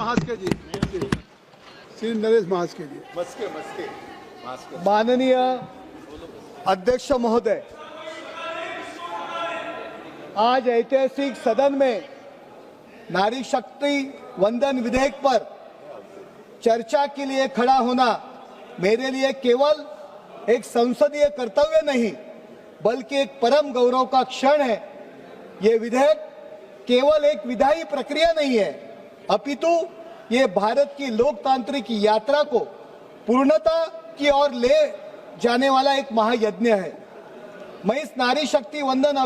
महास्के जी, श्री नरेश महास्के जी। माननीय अध्यक्ष महोदय, आज ऐतिहासिक सदन में नारी शक्ति वंदन विधेयक पर चर्चा के लिए खड़ा होना मेरे लिए केवल एक संसदीय कर्तव्य नहीं बल्कि एक परम गौरव का क्षण है। ये विधेयक केवल एक विधायी प्रक्रिया नहीं है, अपितु ये भारत की लोकतांत्रिक यात्रा को पूर्णता की ओर ले जाने वाला एक महायज्ञ है। मैं इस नारी शक्ति वंदन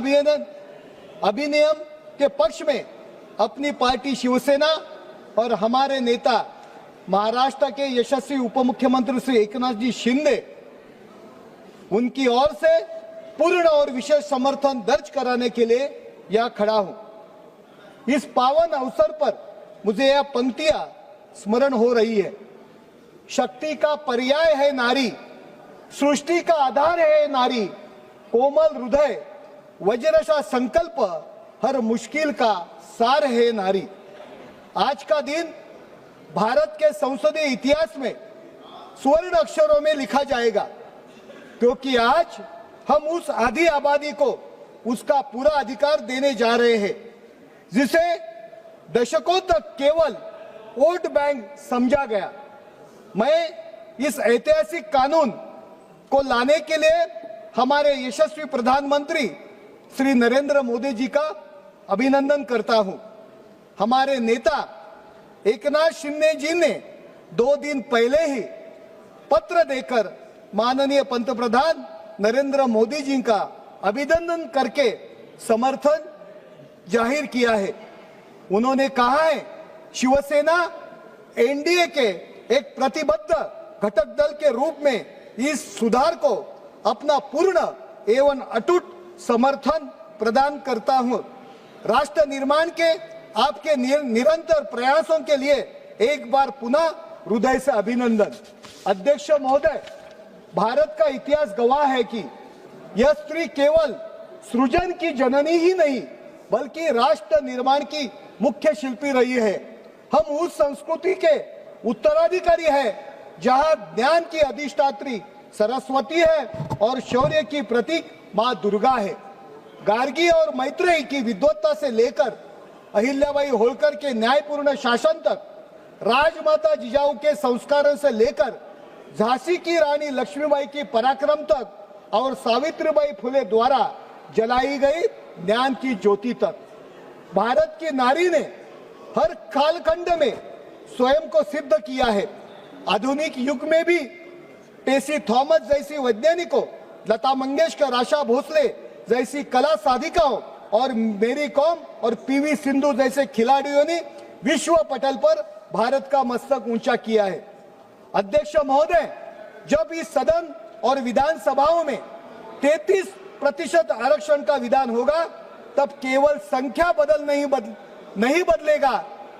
अधिनियम के पक्ष में अपनी पार्टी शिवसेना और हमारे नेता महाराष्ट्र के यशस्वी उप मुख्यमंत्री श्री एकनाथ जी शिंदे उनकी ओर से पूर्ण और विशेष समर्थन दर्ज कराने के लिए यह खड़ा हूं। इस पावन अवसर पर मुझे यह पंक्तियां स्मरण हो रही है। शक्ति का पर्याय है नारी, सृष्टि का आधार है नारी, कोमल हृदय वज्रसा संकल्प, हर मुश्किल का सार है नारी। आज का दिन भारत के संसदीय इतिहास में स्वर्ण अक्षरों में लिखा जाएगा, क्योंकि आज हम उस आधी आबादी को उसका पूरा अधिकार देने जा रहे हैं जिसे दशकों तक केवल वोट बैंक समझा गया। मैं इस ऐतिहासिक कानून को लाने के लिए हमारे यशस्वी प्रधानमंत्री श्री नरेंद्र मोदी जी का अभिनंदन करता हूं। हमारे नेता एकनाथ शिंदे जी ने 2 दिन पहले ही पत्र देकर माननीय पंतप्रधान नरेंद्र मोदी जी का अभिनंदन करके समर्थन जाहिर किया है। उन्होंने कहा है, शिवसेना एनडीए के एक प्रतिबद्ध घटक दल के रूप में इस सुधार को अपना पूर्ण एवं अटूट समर्थन प्रदान करता हूं। राष्ट्र निर्माण के आपके निरंतर प्रयासों के लिए एक बार पुनः हृदय से अभिनंदन। अध्यक्ष महोदय, भारत का इतिहास गवाह है कि यह स्त्री केवल सृजन की जननी ही नहीं बल्कि राष्ट्र निर्माण की मुख्य शिल्पी रही है। हम उस संस्कृति के उत्तराधिकारी हैं जहां ज्ञान की अधिष्ठात्री सरस्वती है और शौर्य की प्रतीक मां दुर्गा है। गार्गी और मैत्रेयी की विद्वत्ता से लेकर अहिल्याबाई होलकर के न्यायपूर्ण शासन तक, राजमाता जिजाऊ के संस्कारों से लेकर झांसी की रानी लक्ष्मीबाई की पराक्रम तक और सावित्रीबाई फुले द्वारा जलाई गई ज्ञान की ज्योति तक, भारत की नारी ने हर कालखंड में स्वयं को सिद्ध किया है। आधुनिक युग में भी टेसी थॉमस जैसी वैज्ञानिकों, लता मंगेशकर, आशा भोसले जैसी कला साधिकाओं और मेरी कॉम और पीवी सिंधु जैसे खिलाड़ियों ने विश्व पटल पर भारत का मस्तक ऊंचा किया है। अध्यक्ष महोदय, जब इस सदन और विधानसभाओं में 33% आरक्षण का विधान होगा तब केवल संख्या नहीं बदलेगा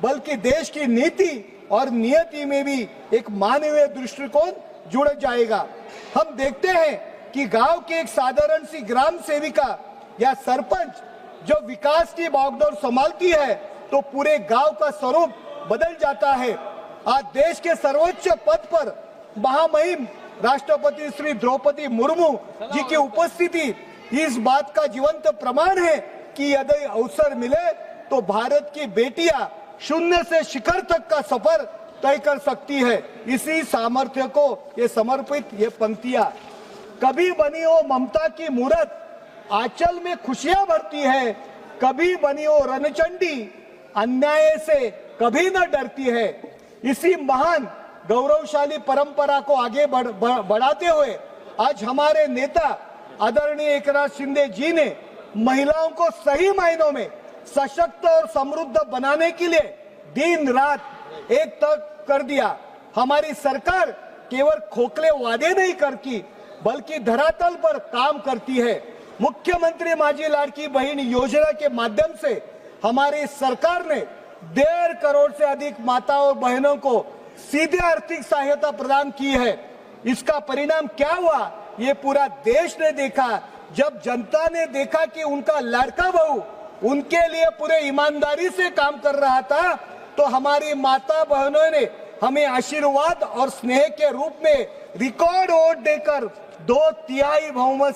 बल्कि देश की नीति और नियति में भी एक मानवीय दृष्टिकोण जुड़ जाएगा। हम देखते हैं कि गांव की एक साधारण सी ग्राम सेविका या सरपंच जो विकास की बागडोर संभालती है तो पूरे गांव का स्वरूप बदल जाता है। आज देश के सर्वोच्च पद पर महामहिम राष्ट्रपति श्री द्रौपदी मुर्मू जी की उपस्थिति इस बात का जीवंत प्रमाण है कि यदि अवसर मिले तो भारत की बेटियां शून्य से शिखर तक का सफर तय कर सकती है। इसी सामर्थ्य को ये समर्पित ये पंक्तियां, कभी बनी हो ममता की मूरत आंचल में खुशियां भरती है, कभी बनी हो रणचंडी अन्याय से कभी न डरती है। इसी महान गौरवशाली परंपरा को आगे बढ़ाते हुए आज हमारे नेता आदरणीय एकनाथ शिंदे जी ने महिलाओं को सही मायनों में सशक्त और समृद्ध बनाने के लिए दिन रात एक तक कर दिया। हमारी सरकार केवल खोखले वादे नहीं करती बल्कि धरातल पर काम करती है। मुख्यमंत्री माझी लाडकी बहन योजना के माध्यम से हमारी सरकार ने 1.5 करोड़ से अधिक माताओं और बहनों को सीधे आर्थिक सहायता प्रदान की है। इसका परिणाम क्या हुआ ये पूरा देश ने देखा। जब जनता ने देखा कि उनका लड़का बहू उनके लिए पूरे ईमानदारी से काम कर रहा था तो हमारी माता बहनों ने हमें आशीर्वाद और स्नेह के रूप में रिकॉर्ड वोट देकर 2/3 बहुमत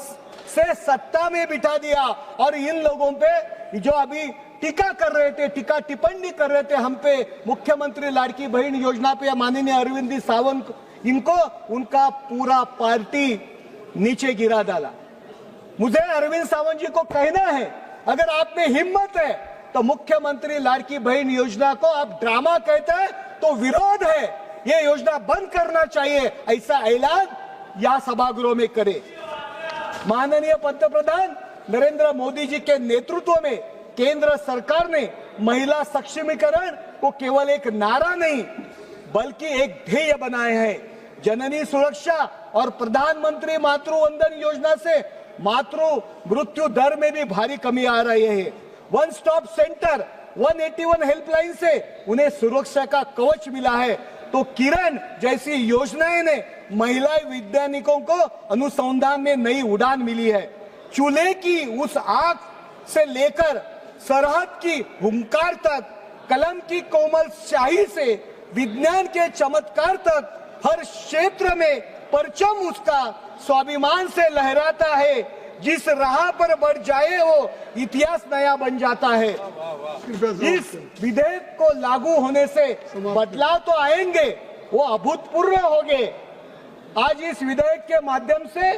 से सत्ता में बिठा दिया। और इन लोगों पे जो अभी टीका कर रहे थे, टीका टिप्पणी कर रहे थे हम पे, मुख्यमंत्री लाड़की बहन योजना पे या माननीय अरविंद जी सावंत, इनको उनका पूरा पार्टी नीचे गिरा डाला। मुझे अरविंद सावंत जी को कहना है, अगर आप में हिम्मत है तो मुख्यमंत्री लाड़की बहन योजना को आप ड्रामा कहते हैं तो विरोध है, ये योजना बंद करना चाहिए, ऐसा ऐलान या सभागृह में करे। माननीय पंतप्रधान नरेंद्र मोदी जी के नेतृत्व में केंद्र सरकार ने महिला सक्षमीकरण को केवल एक नारा नहीं बल्कि एक ध्येय बनाए हैं। जननी सुरक्षा और प्रधानमंत्री मातृ वंदन योजना से मातृ मृत्यु दर में भी भारी कमी आ रही है। वन स्टॉप सेंटर 181 हेल्पलाइन से उन्हें सुरक्षा का कवच मिला है। तो किरण जैसी योजनाएं ने महिला वैज्ञानिकों को अनुसंधान में नई उड़ान मिली है। चूल्हे की उस आग से लेकर सरहद की हुंकार तक, कलम की कोमल स्याही से विज्ञान के चमत्कार तक, हर क्षेत्र में परचम उसका स्वाभिमान से लहराता है। जिस राह पर बढ़ जाए वो इतिहास नया बन जाता है। इस विधेयक को लागू होने से बदलाव तो आएंगे, वो अभूतपूर्व होंगे। आज इस विधेयक के माध्यम से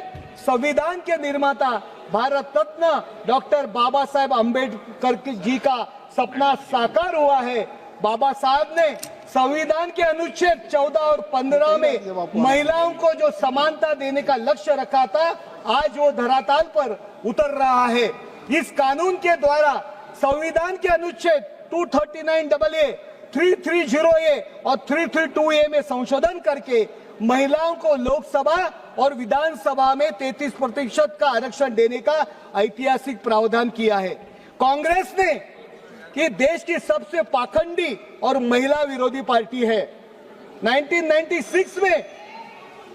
संविधान के निर्माता भारत रत्न डॉक्टर बाबा साहेब अम्बेडकर जी का सपना साकार हुआ है। बाबा साहब ने संविधान के अनुच्छेद 14 और 15 में महिलाओं को जो समानता देने का लक्ष्य रखा था, आज वो धरातल पर उतर रहा है। इस कानून के द्वारा संविधान के अनुच्छेद 239AA, 330A और 332A में संशोधन करके महिलाओं को लोकसभा और विधानसभा में 33% का आरक्षण देने का ऐतिहासिक प्रावधान किया है। कांग्रेस ने कि देश की सबसे पाखंडी और महिला विरोधी पार्टी है। 1996 में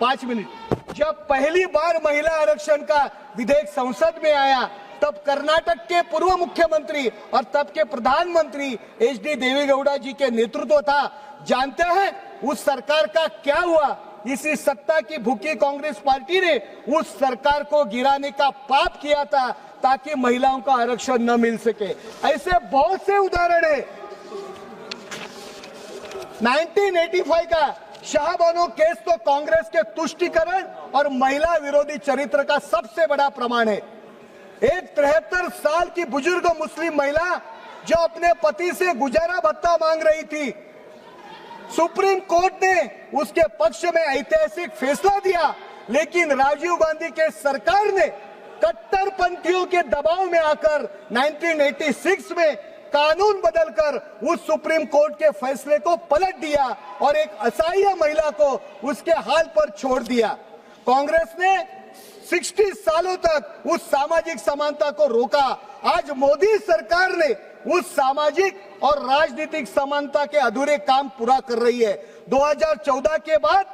5 मिनट जब पहली बार महिला आरक्षण का विधेयक संसद में आया, तब कर्नाटक के पूर्व मुख्यमंत्री और तब के प्रधानमंत्री HD देवेगौड़ा जी के नेतृत्व था। जानते हैं उस सरकार का क्या हुआ? इसी सत्ता की भूखी कांग्रेस पार्टी ने उस सरकार को गिराने का पाप किया था ताकि महिलाओं का आरक्षण न मिल सके। ऐसे बहुत से उदाहरण है। 1985 का शाहबानो केस तो कांग्रेस के तुष्टीकरण और महिला विरोधी चरित्र का सबसे बड़ा प्रमाण है। एक 73 साल की बुजुर्ग मुस्लिम महिला जो अपने पति से गुजारा भत्ता मांग रही थी, सुप्रीम कोर्ट ने उसके पक्ष में ऐतिहासिक फैसला दिया, लेकिन राजीव गांधी के सरकार ने कट्टरपंथियों के दबाव में आकर 1986 में कानून बदलकर उस सुप्रीम कोर्ट के फैसले को पलट दिया और एक असहाय महिला को उसके हाल पर छोड़ दिया। कांग्रेस ने 60 सालों तक उस सामाजिक समानता को रोका। आज मोदी सरकार ने उस सामाजिक और राजनीतिक समानता के अधूरे काम पूरा कर रही है। 2014 के बाद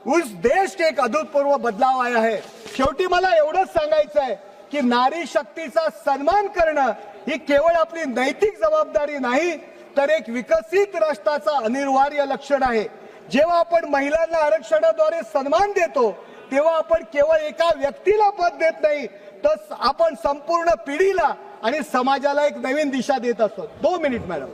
उस देश के एक अभूतपूर्व बदलाव आया है। शेवटी मला एवढंच सांगायचं आहे की नारी शक्तीचा सन्मान करणं ही केवळ आपली नैतिक जबाबदारी नाही, तर एक विकसित राष्ट्राचा अनिवार्य लक्षण आहे। जेव्हा आपण महिलांना आरक्षणाद्वारे सन्मान देतो, तेव्हा आपण केवळ एका व्यक्तीला पद देत नाही, तर आपण संपूर्ण पिढीला आणि समाजाला एक नवीन दिशा देत असतो। 2 मिनिट मॅडम।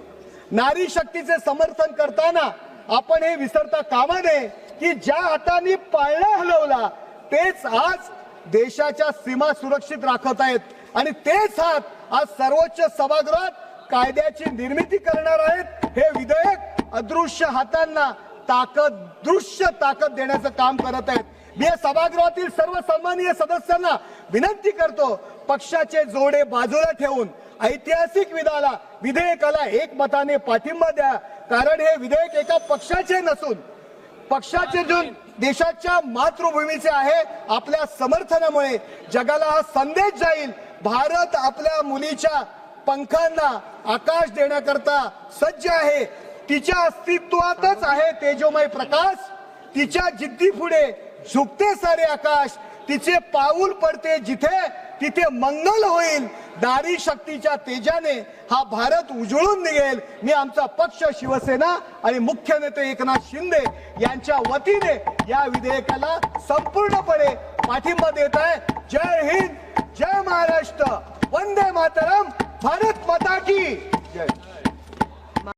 नारी शक्तीचे समर्थन करताना आपण हे विसरता कामा नये की ज्या हाताने पाळणा हलवला तेच आज देशाच्या सीमा सुरक्षित राखत आहेत आणि तेच हात आज सर्वोच्च सभागृहात कायद्याची निर्मिती करणार आहेत। हे विधेयक अदृश्य हातांना दृश्य ताकद देण्याचं काम करत आहेत। मी या सभागृहातील सर्व सन्माननीय सदस्यांना विनंती करतो, पक्षाचे जोडे बाजूला ठेवून ऐतिहासिक विधेयकाला एकमताने पाठिंबा द्या, कारण हे विधेयक एका पक्षाचे नसून पक्षाचे जो देशाच्या मातृभूमीचे आहे। आपल्या समर्थनामुळे जगाला हा संदेश जाईल, भारत आपल्या मुलीच्या पंखांना आकाश देण्याकरता सज्ज आहे। तिच्या अस्तित्वातच आहे तेजोमय प्रकाश, तिच्या जिद्दी पुढे झुकते सारे आकाश। तिचे पाऊल पडते जिथे तिथे मंगल होईल. नारी शक्तीच्या तेजाने हा भारत उजळून निघेल. मी आमचा पक्ष शिवसेना आणि मुख्य नेते एकनाथ शिंदे यांच्या वतीने या विधेयकाला संपूर्णपणे पाठिंबा देत आहे. जय हिंद, जय महाराष्ट्र, वंदे मातरम, भारत